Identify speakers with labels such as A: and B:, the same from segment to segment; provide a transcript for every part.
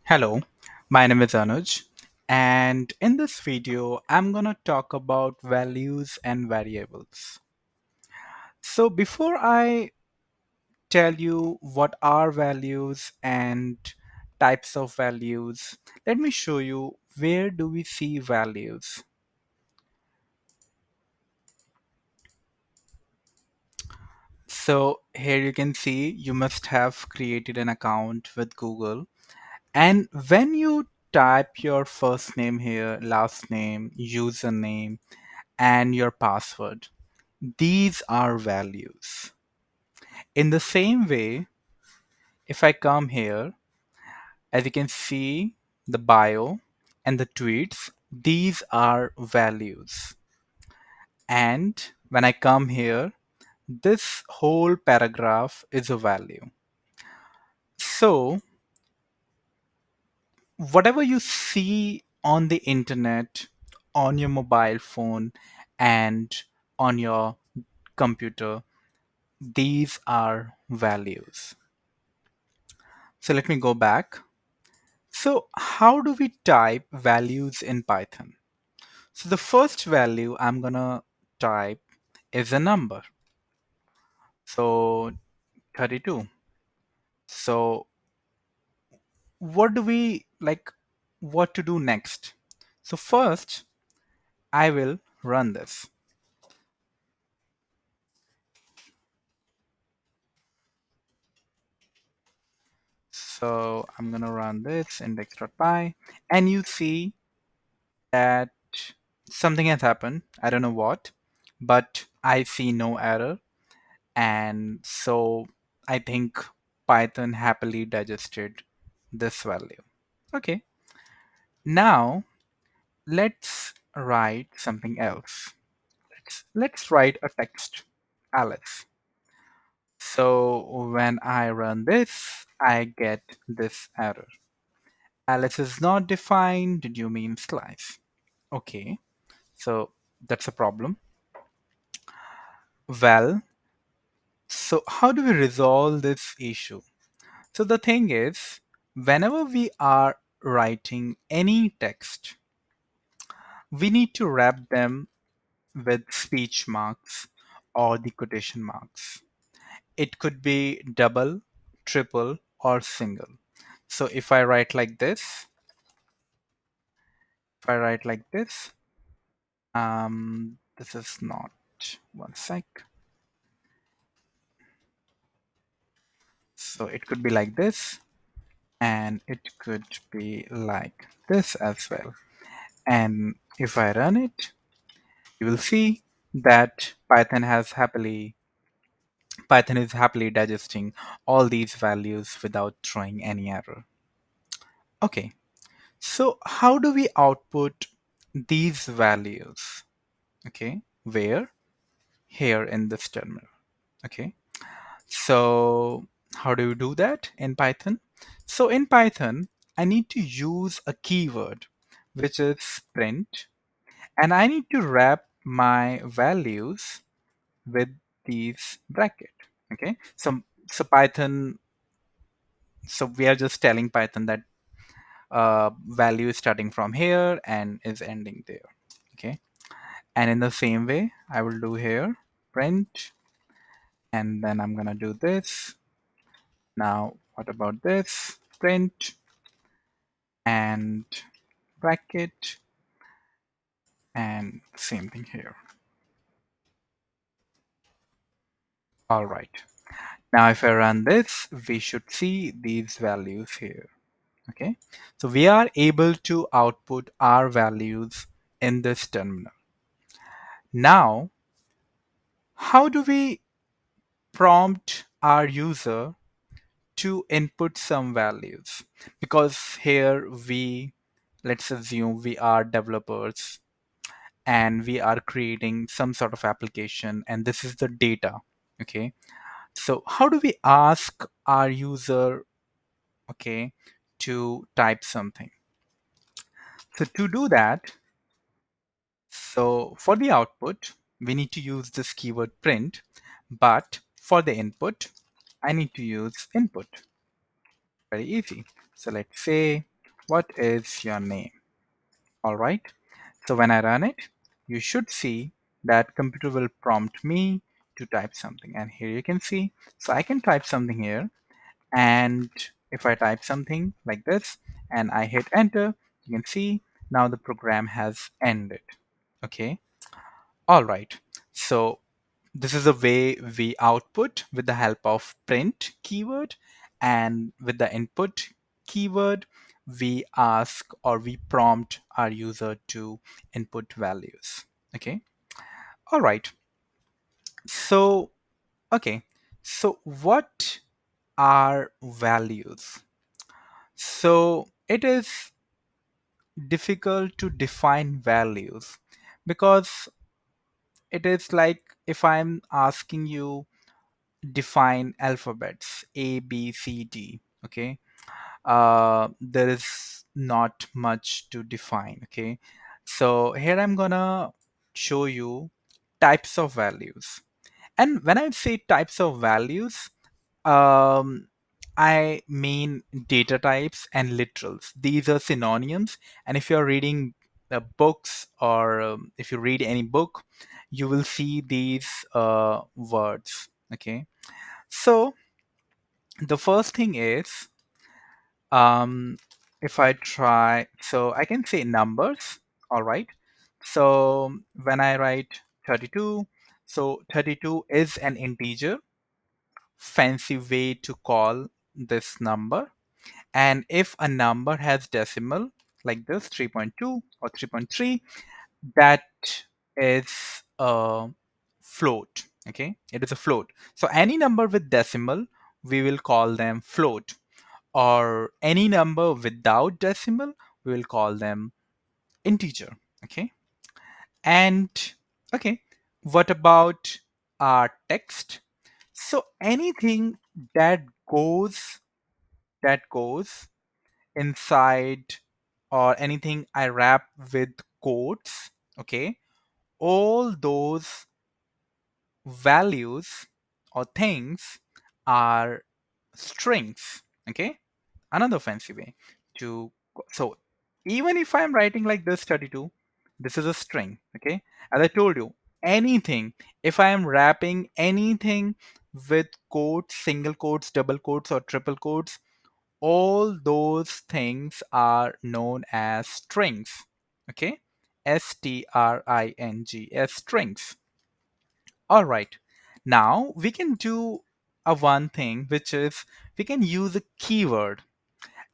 A: Hello, my name is Anuj, and in this video, I'm gonna talk about values and variables. So, before I tell you what are values and types of values, let me show you where do we see values. So, here you can see you must have created an account with Google, and when you type your first name here, last name, username, and your password. These are values. In the same way, if I come here, as you can see, the bio and the tweets, these are values. And when I come here, this whole paragraph is a value. So, whatever you see on the internet, on your mobile phone, and on your computer, these are values. So let me go back. So how do we type values in Python? So the first value I'm gonna type is a number. So 32. So what do we like what to do next? So first I will run this. So I'm gonna run this index.py and you see that something has happened. I don't know what, but I see no error. And so I think Python happily digested this value. Okay, now let's write something else. Let's write a text, Alice. So when I run this, I get this error. Alice is not defined. Did you mean slice? Okay, so that's a problem. Well, so how do we resolve this issue? So the thing is, whenever we are writing any text, we need to wrap them with speech marks or the quotation marks. It could be double, triple, or single. So if I write like this, this is not, one sec. So it could be like this, and it could be like this as well. And if I run it, you will see that Python is happily digesting all these values without throwing any error. Okay, so how do we output these values? Okay, where? Here in this terminal. Okay, so how do you do that in Python? So in Python, I need to use a keyword which is print, and I need to wrap my values with these bracket. Okay, so Python, so we are just telling Python that value is starting from here and is ending there. Okay, and in the same way I will do here print, and then I'm gonna do this. Now what about this? Print and bracket, and same thing here. All right, now if I run this, we should see these values here. Okay, so we are able to output our values in this terminal. Now, how do we prompt our user to input some values? Because here let's assume we are developers and we are creating some sort of application, and this is the data. Okay, so how do we ask our user, okay, to type something? So to do that, so for the output, we need to use this keyword print, but for the input, I need to use input. Very easy. So let's say what is your name? All right. So when I run it, you should see that computer will prompt me to type something. And here you can see, so I can type something here. And if I type something like this and I hit enter, you can see now the program has ended. Okay. All right. So this is a way we output with the help of print keyword, and with the input keyword, we ask or we prompt our user to input values. Okay. All right. So, okay. So what are values? So it is difficult to define values because it is like if I'm asking you define alphabets A, B, C, D. Okay, there is not much to define. Okay, so here I'm gonna show you types of values. And when I say types of values, um, I mean data types and literals. These are synonyms. And if you're reading the books, or if you read any book, you will see these words. Okay. So the first thing is, um, if I try, so I can say numbers. All right. So when I write 32, so 32 is an integer, fancy way to call this number. And if a number has decimal like this, 3.2 or 3.3, that is a float. Okay, it is a float. So any number with decimal, we will call them float, or any number without decimal, we will call them integer. Okay. And okay, what about our text? So anything that goes that goes inside, or anything I wrap with quotes, okay, all those values or things are strings. Okay, another fancy way to so even if I'm writing like this 32, this is a string. Okay, as I told you, anything, if I am wrapping anything with quotes, single quotes, double quotes, or triple quotes, all those things are known as strings. Okay, strings, strings. All right, now we can do a one thing, which is we can use a keyword,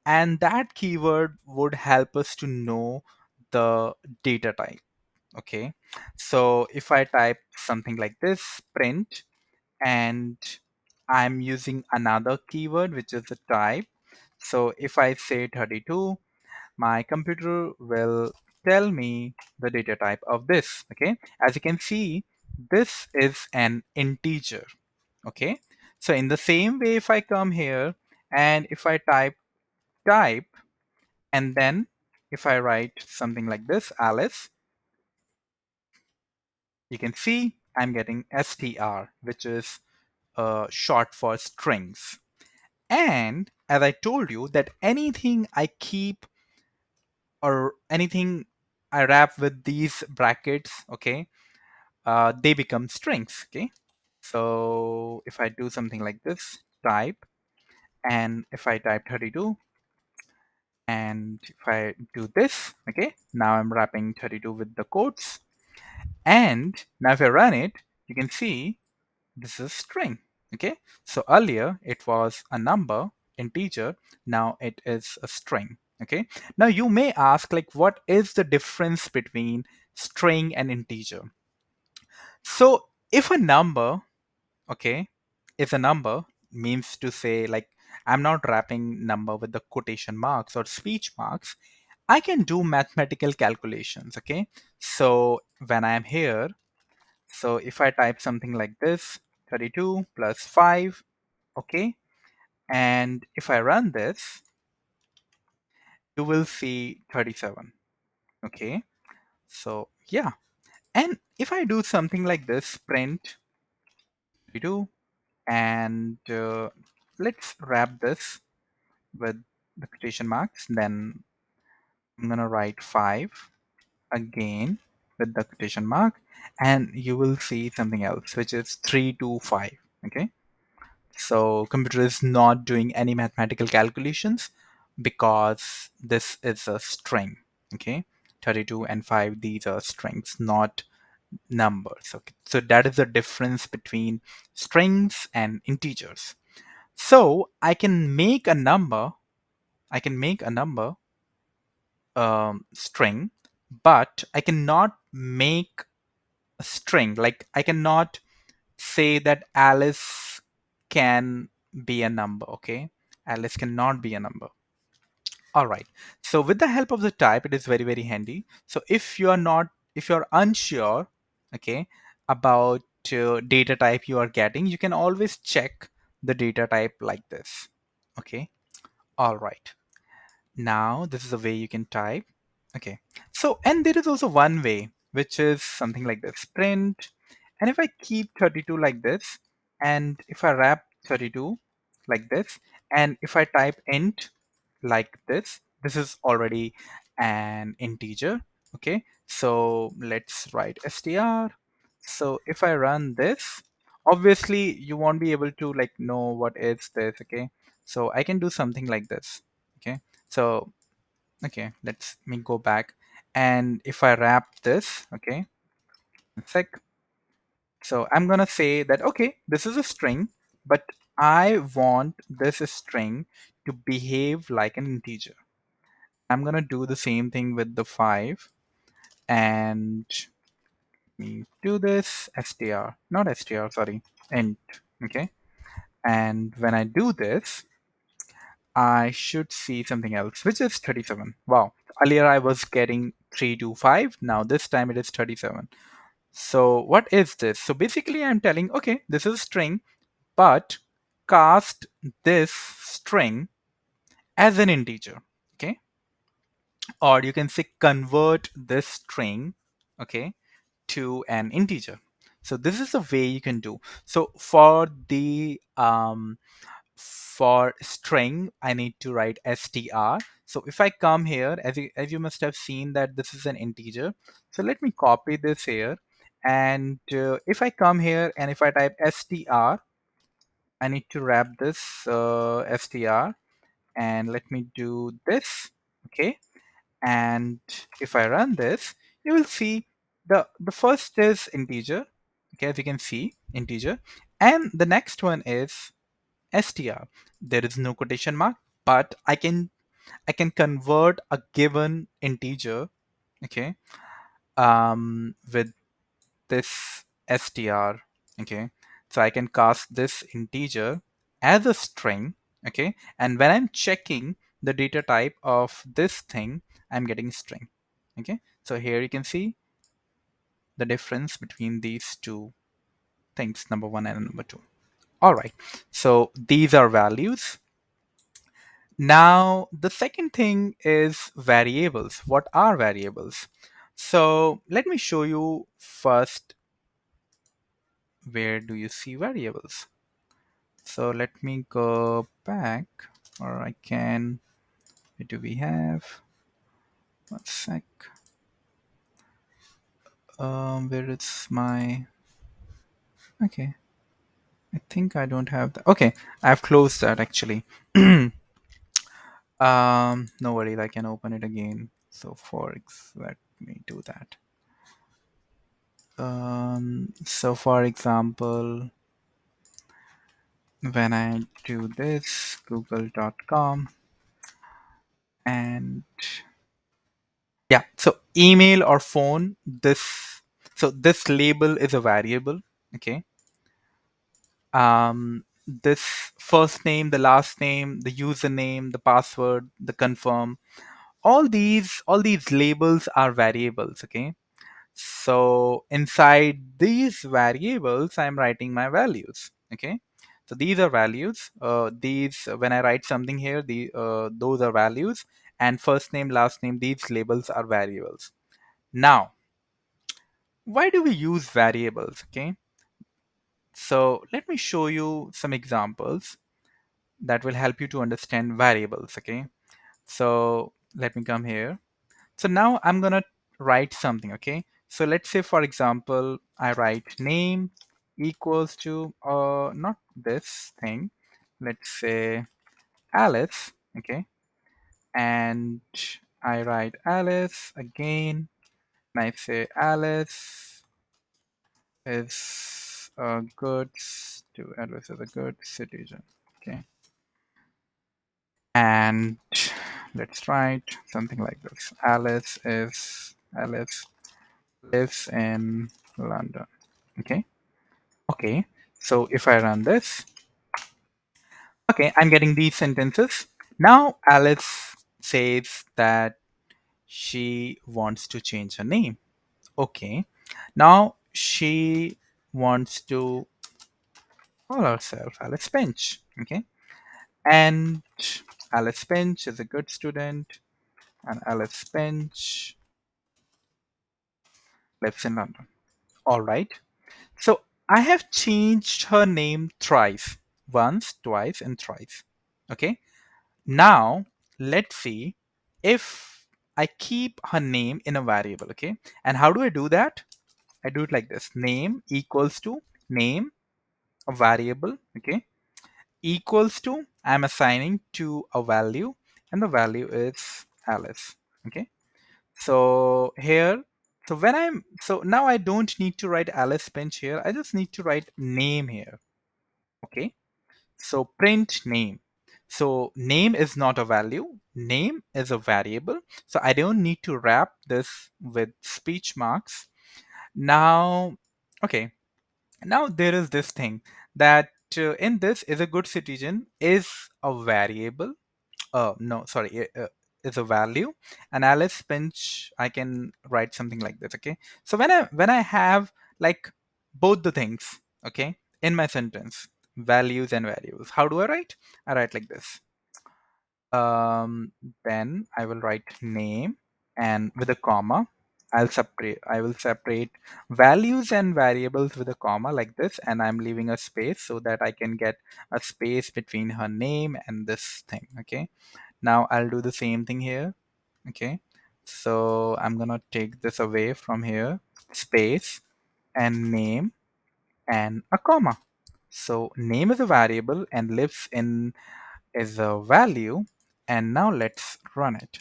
A: and that keyword would help us to know the data type. Okay, so if I type something like this, print, and I'm using another keyword, which is the type. So if I say 32, my computer will tell me the data type of this. Okay, as you can see, this is an integer. Okay, so in the same way, if I come here and if I type, and then if I write something like this, Alice, you can see I'm getting str, which is short for strings. And as I told you, that anything I keep or anything I wrap with these brackets, okay, they become strings. Okay, so if I do something like this, type, and if I type 32, and if I do this, okay, now I'm wrapping 32 with the quotes. And now if I run it, you can see this is string. Okay, so earlier it was a number, integer, now it is a string. Okay, now you may ask, like, what is the difference between string and integer? So if a number, okay, is a number, means to say, like, I'm not wrapping number with the quotation marks or speech marks, I can do mathematical calculations. Okay, so when I'm here, so if I type something like this, 32 plus 5, okay, and if I run this, you will see 37. Okay, so yeah, and if I do something like this, print 32, and let's wrap this with the quotation marks, then I'm gonna write 5 again with the quotation mark, and you will see something else, which is 325. Okay, so computer is not doing any mathematical calculations because this is a string. Okay, 32 and 5, these are strings, not numbers. Okay, so that is the difference between strings and integers. So I can make a number, I can make a number string, but I cannot make a string. Like I cannot say that Alice can be a number. Okay, Alice cannot be a number. All right. So with the help of the type, it is very, very handy. So if you're unsure, okay, about data type you are getting, you can always check the data type like this. Okay. All right. Now this is a way you can type. Okay. So, and there is also one way, which is something like this, print. And if I keep 32 like this, and if I wrap 32 like this, and if I type int like this is already an integer. Okay. So let's write str. So if I run this, obviously you won't be able to like know what is this. Okay. So I can do something like this. Okay. So okay, let's me go back, and if I wrap this, okay, a sec. So I'm gonna say that okay, this is a string, but I want this string to behave like an integer. I'm gonna do the same thing with the 5, and me do this str, not str, sorry, int. Okay, and when I do this, I should see something else, which is 37. Wow. Earlier I was getting 325. Now this time it is 37. So what is this? So basically I'm telling, okay, this is a string, but cast this string as an integer. Okay. Or you can say convert this string, okay, to an integer. So this is the way you can do. So for string, I need to write str. So if I come here, as you must have seen that this is an integer. So let me copy this here. And if I come here and if I type str, I need to wrap this str, and let me do this. Okay. And if I run this, you will see the first is integer. Okay, as you can see, integer. And the next one is str. There is no quotation mark, but I can convert a given integer, okay, with this str. Okay, so I can cast this integer as a string. Okay, and when I'm checking the data type of this thing, I'm getting string. Okay, so here you can see the difference between these two things, number one and number two. All right, so these are values. Now, the second thing is variables. What are variables? So let me show you first, where do you see variables? So let me go back, or I can, what do we have? One sec. Where is my, okay. I think I don't have that. Okay, I've closed that actually. No worries, I can open it again. So let me do that. So for example, when I do this, google.com, and yeah, so email or phone, this label is a variable. Okay. This first name, the last name, the username, the password, the confirm, all these labels are variables. Okay. So inside these variables, I'm writing my values. Okay. So these are values. These when I write something here, those are values. And first name, last name, these labels are variables. Now, why do we use variables? Okay. So let me show you some examples that will help you to understand variables. Okay. So let me come here. So now I'm gonna write something, okay? So let's say, for example, I write name equals to not this thing. Let's say Alice, okay? And I write Alice again, and I say Alice is a good Alice is a good citizen, okay? And let's write something like this. Alice lives in London. Okay. Okay. So if I run this, okay, I'm getting these sentences. Now Alice says that she wants to change her name. Okay. Now she wants to call herself Alice Finch. Okay. And Alice Finch is a good student, and Alice Finch lives in London. All right. So I have changed her name thrice, once, twice, and thrice. Okay. Now let's see if I keep her name in a variable. Okay. And how do I do that? I do it like this: name equals to name, a variable. Okay. Equals to, I'm assigning to a value, and the value is Alice. Okay. So here, so now I don't need to write Alice Finch here. I just need to write name here. Okay. So print name. So name is not a value. Name is a variable. So I don't need to wrap this with speech marks. Now, okay. Now there is this thing that in this is a good citizen is a variable. No, sorry, is a value. And Alice Finch, I can write something like this. Okay. So when I have like both the things, okay, in my sentence, values and variables, how do I write? I write like this. Then I will write name, and with a comma, I will separate values and variables with a comma like this, and I'm leaving a space so that I can get a space between her name and this thing. Okay. Now I'll do the same thing here. Okay. So I'm gonna take this away from here, space and name and a comma. So name is a variable and lives in is a value. And now let's run it.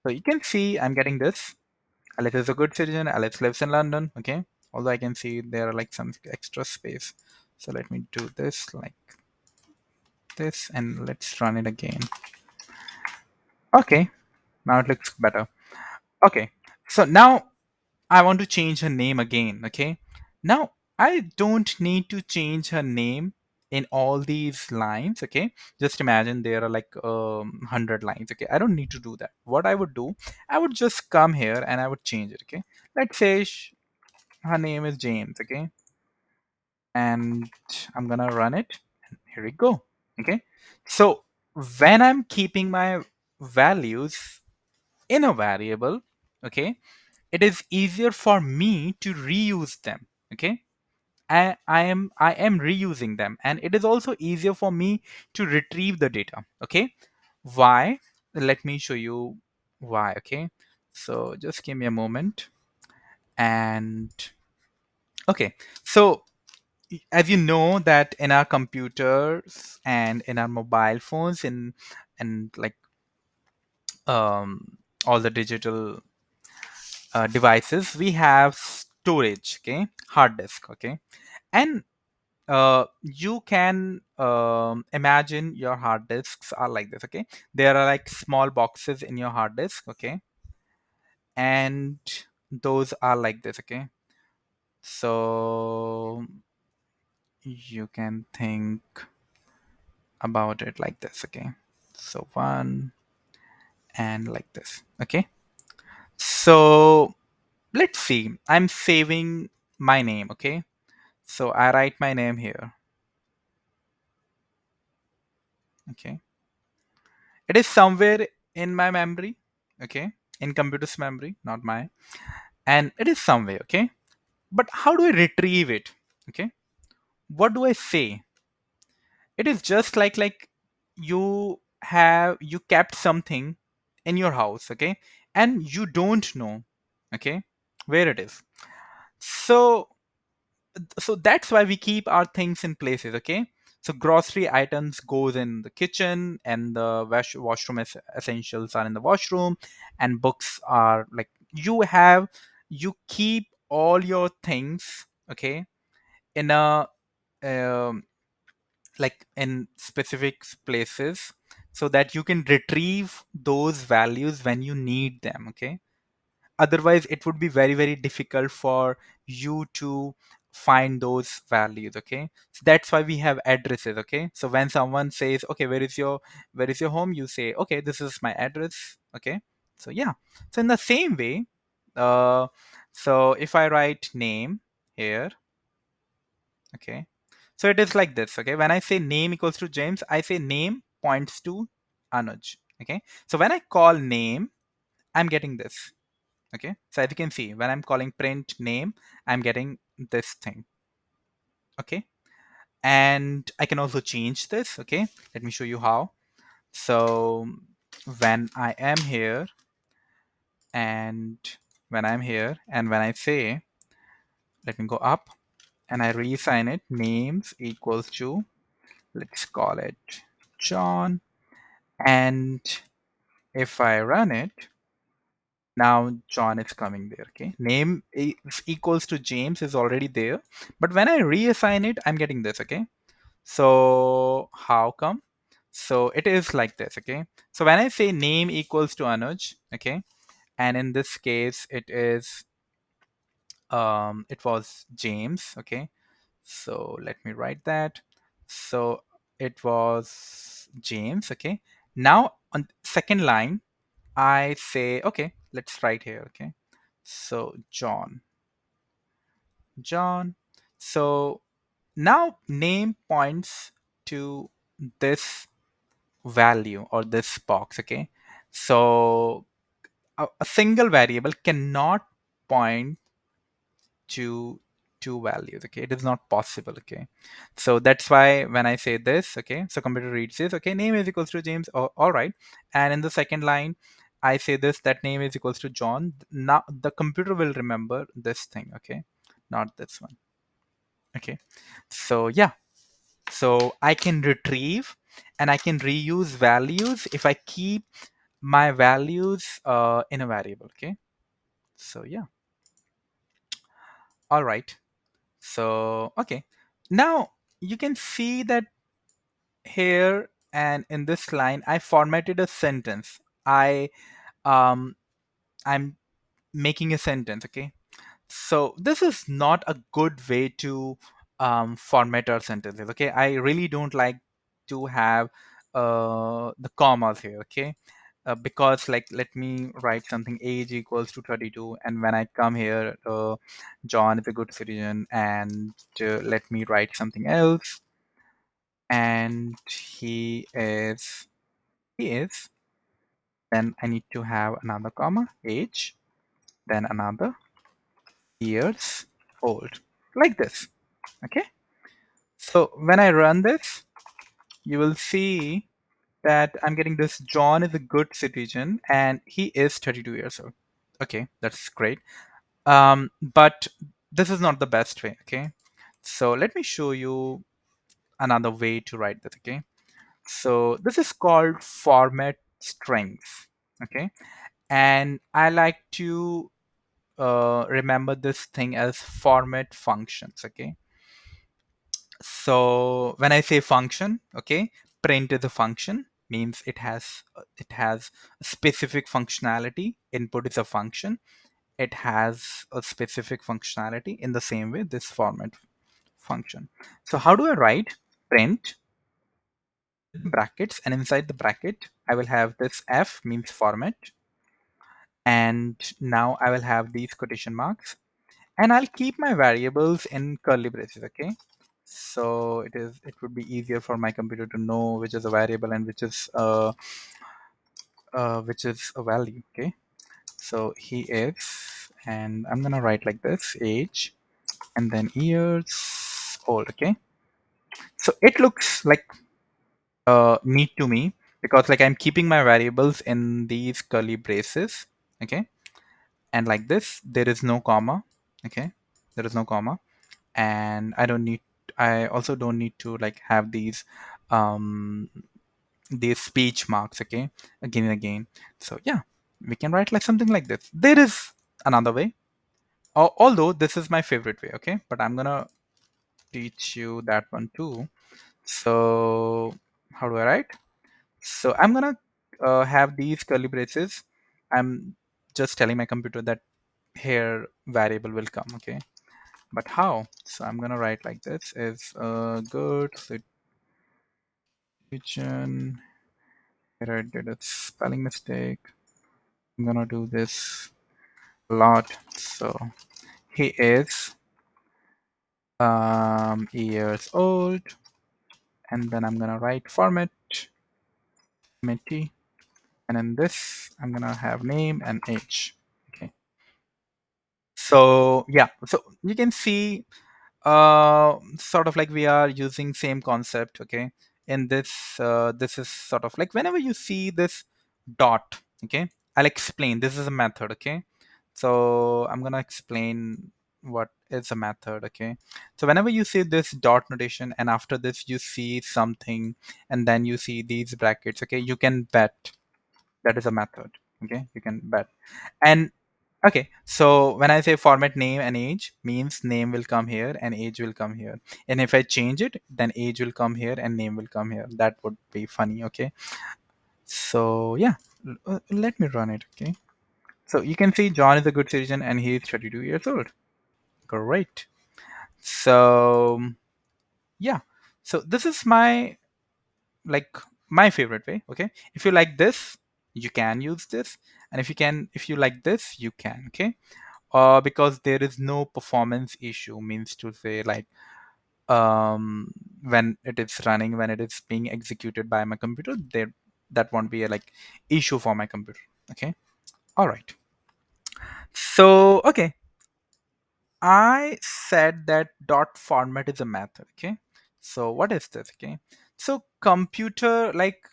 A: So you can see I'm getting this. Alex is a good citizen. Alex lives in London. Okay. Although I can see there are like some extra space. So let me do this like this and let's run it again. Okay. Now it looks better. Okay. So now I want to change her name again. Okay. Now I don't need to change her name in all these lines. Okay. Just imagine there are like 100 lines. Okay. I don't need to do that. What I would do, I would just come here and I would change it. Okay. Let's say her name is James. Okay. And I'm going to run it. Here we go. Okay. So when I'm keeping my values in a variable, okay, it is easier for me to reuse them. Okay. I am reusing them, and it is also easier for me to retrieve the data. Okay. Why? Let me show you why. Okay. So just give me a moment. And okay. So as you know that in our computers and in our mobile phones and like all the digital devices, we have storage, okay, hard disk, okay. And you can imagine your hard disks are like this. Okay. There are like small boxes in your hard disk. Okay. And those are like this. Okay. So you can think about it like this. Okay. So one and like this. Okay. So let's see, I'm saving my name. Okay. So I write my name here. Okay. It is somewhere in my memory. Okay. In computer's memory, not mine. And it is somewhere. Okay. But how do I retrieve it? Okay. What do I say? It is just like you kept something in your house. Okay. and you don't know, okay, where it is. So so that's why we keep our things in places, okay. So grocery items goes in the kitchen, and the washroom essentials are in the washroom, and books are like, you keep all your things, okay, in a um, like in specific places, so that you can retrieve those values when you need them, okay. Otherwise it would be very very difficult for you to find those values, okay. So that's why we have addresses, okay. So when someone says, okay, where is your home, you say, okay, this is my address, okay. So yeah, so in the same way, uh so if I write name here, okay, so it is like this, okay. When I say name equals to James, I say name points to Anuj, okay. So when I call name, I'm getting this. Okay, so as you can see, when I'm calling print name, I'm getting this thing. Okay, and I can also change this. Okay, let me show you how. So when I am here, and when I'm here, and when I say, let me go up, and I reassign it, names equals to, let's call it John, and if I run it, now John is coming there. Okay, name is equals to James is already there, but when I reassign it, I'm getting this. Okay, so how come? So it is like this. Okay, so when I say name equals to Anuj, okay, and in this case it was James. Okay, so let me write that. So it was James. Okay, now on second line I say, okay, let's write here. Okay, so John. So now name points to this value or this box. Okay, so a single variable cannot point to two values. Okay, it is not possible. Okay, so that's why when I say this, okay, so computer reads this, okay, name is equals to James. Oh, all right, and in the second line I say this, that name is equals to John. Now the computer will remember this thing, okay, not this one. Okay, so yeah, so I can retrieve and I can reuse values if I keep my values in a variable. Okay, so yeah, all right. So okay, now you can see that here and in this line I formatted a sentence. Um I'm making a sentence. Okay, so this is not a good way to format our sentences. Okay, I really don't like to have the commas here. Okay, because like let me write something, age equals to 32, and when I come here, John is a good citizen, and let me write something else, and he is, then I need to have another comma, age, then another, years old, like this. Okay, so when I run this, you will see that I'm getting this, John is a good citizen and he is 32 years old. Okay, that's great. But this is not the best way. Okay, so let me show you another way to write this. Okay, so this is called format strings. Okay, and I like to remember this thing as format functions. Okay, so when I say function, okay, print is a function, means it has a specific functionality. Input is a function, it has a specific functionality. In the same way, this format function. So how do I write print brackets, and inside the bracket I will have this F, means format, and now I will have these quotation marks, and I'll keep my variables in curly braces. Okay, so it would be easier for my computer to know which is a variable and which is a value. Okay, so he is, and I'm gonna write like this, age, and then years old. Okay, so it looks like neat to me, because like I'm keeping my variables in these curly braces. Okay, and like this there is no comma. Okay, there is no comma, and I also don't need to like have um these speech marks, okay, again and again. So yeah, we can write like something like this. There is another way, although this is my favorite way, okay, but I'm gonna teach you that one too. So how do I write? So I'm gonna have these curly braces. I'm just telling my computer that here variable will come, okay, but how? So I'm gonna write like this is a good situation. Here I did a spelling mistake. I'm gonna do this a lot. So he is years old, and then I'm gonna write format t, and in this I'm gonna have name and age. Okay. So yeah, so you can see sort of like we are using same concept, okay. In this is sort of like whenever you see this dot, okay, I'll explain. This is a method, okay. So I'm gonna explain what is a method, okay. So whenever you see this dot notation and after this you see something and then you see these brackets, okay, you can bet that is a method, okay, you can bet. And okay, so when I say format name and age, means name will come here and age will come here. And if I change it, then age will come here and name will come here. That would be funny, okay? So yeah, let me run it, okay? So you can see John is a good citizen and he is 32 years old. Great. So yeah, so this is my like my favorite way, okay? If you like this, you can use this, and if you like this, you can, okay? Because there is no performance issue, means to say like when it is running, when it is being executed by my computer, there that won't be a like issue for my computer, okay. All right, so okay, I said that dot format is a method, okay. So what is this, okay? So computer like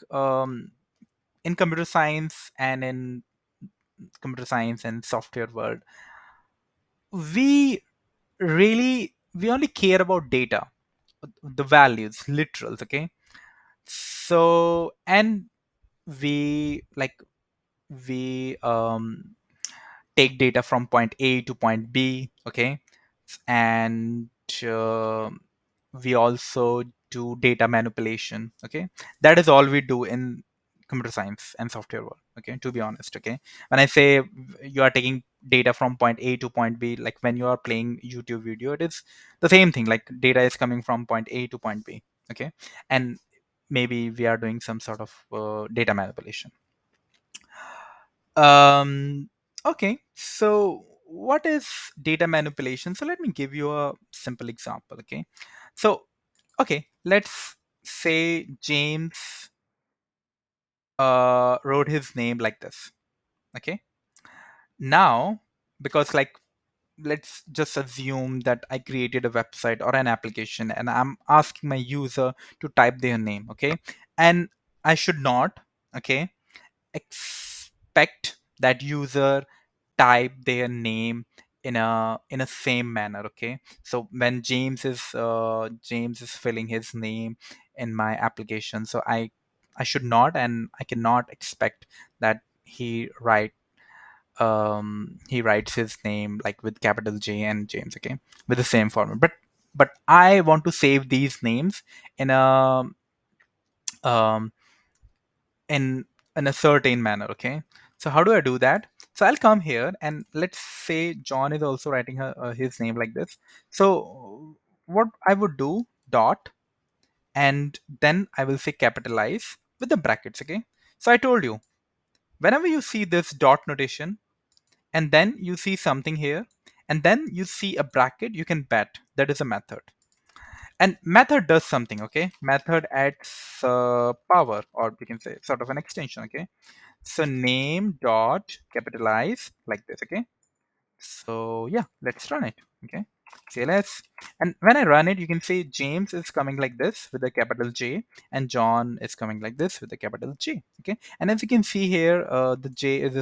A: in computer science and in computer science and software world, we we only care about data, the values, literals, okay. So and we like we take data from point A to point B, okay, and uh, we also do data manipulation, okay. That is all we do in computer science and software world, okay, to be honest, okay. When I say you are taking data from point A to point B, like when you are playing YouTube video, it is the same thing, like data is coming from point A to point B, okay, and maybe we are doing some sort of data manipulation. um okay, so what is data manipulation? So let me give you a simple example, okay. So okay, let's say James wrote his name like this, okay. Now, because like let's just assume that I created a website or an application and I'm asking my user to type their name, okay, and I should not, okay, expect that user type their name in a same manner, okay. So when James is filling his name in my application, so I should not and I cannot expect that he writes his name like with capital J and James, okay, with the same format. But I want to save these names in a um in in a certain manner, okay. So how do I do that? So I'll come here and let's say John is also writing his name like this. So what I would do, dot, and then I will say capitalize with the brackets, okay. So I told you, whenever you see this dot notation and then you see something here and then you see a bracket, you can bet that is a method. And method does something, okay. Method adds power, or we can say sort of an extension, okay. So name dot capitalize like this, okay. So yeah, let's run it, okay. CLS, and when I run it, you can see James is coming like this with a capital J and John is coming like this with a capital J, okay. And as you can see here, the J is